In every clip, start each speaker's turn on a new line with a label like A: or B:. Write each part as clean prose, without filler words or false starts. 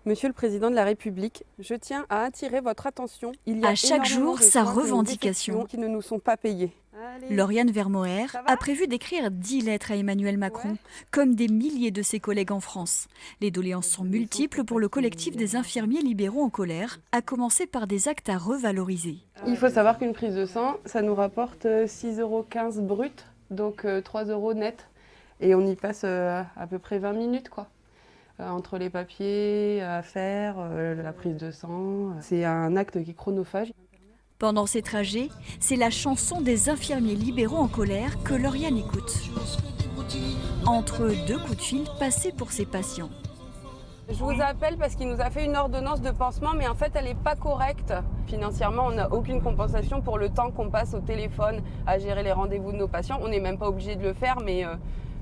A: Monsieur le Président de la République, je tiens à attirer votre attention. Il y a
B: À chaque
A: énormément
B: jour,
A: de
B: sa
A: soins que nous
B: revendication.
A: effectuons qui ne nous sont pas payés. Allez,
B: Lauriane Vermoer
A: ça va
B: a prévu d'écrire 10 lettres à Emmanuel Macron,
A: Ouais.
B: comme des milliers de ses collègues en France. Les doléances sont multiples pour le collectif des infirmiers libéraux en colère, à commencer par des actes à revaloriser.
A: Il faut savoir qu'une prise de sang, ça nous rapporte 6,15 € brut, donc 3 € net. Et on y passe à peu près 20 minutes, quoi. Entre les papiers à faire, la prise de sang. C'est un acte qui est chronophage.
B: Pendant ces trajets, c'est la chanson des infirmiers libéraux en colère que Lauriane écoute. Entre deux coups de fil passés pour ses patients.
A: Je vous appelle parce qu'il nous a fait une ordonnance de pansement, mais en fait, elle n'est pas correcte. Financièrement, on n'a aucune compensation pour le temps qu'on passe au téléphone à gérer les rendez-vous de nos patients. On n'est même pas obligé de le faire, mais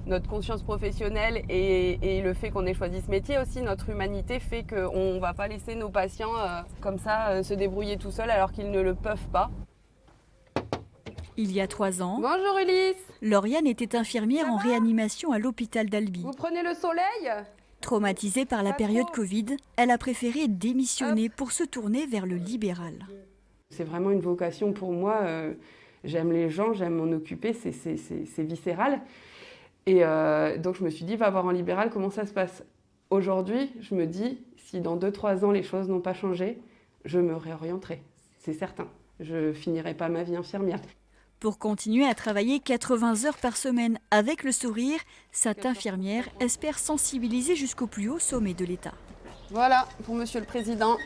A: notre conscience professionnelle et le fait qu'on ait choisi ce métier aussi, notre humanité fait qu'on ne va pas laisser nos patients comme ça se débrouiller tout seuls alors qu'ils ne le peuvent pas.
B: Il y a 3 ans,
A: Bonjour Ulysse,
B: Lauriane était infirmière en réanimation à l'hôpital d'Albi.
A: vous prenez le soleil ?
B: Traumatisée par la
A: Pas
B: période
A: trop.
B: Covid, elle a préféré démissionner pour se tourner vers le libéral.
A: C'est vraiment une vocation pour moi. J'aime les gens, j'aime m'en occuper, c'est viscéral. Et donc je me suis dit, va voir en libéral comment ça se passe. Aujourd'hui, je me dis, si dans 2-3 ans les choses n'ont pas changé, je me réorienterai, c'est certain. Je ne finirai pas ma vie infirmière.
B: Pour continuer à travailler 80 heures par semaine avec le sourire, cette infirmière espère sensibiliser jusqu'au plus haut sommet de l'État.
A: Voilà, pour Monsieur le Président.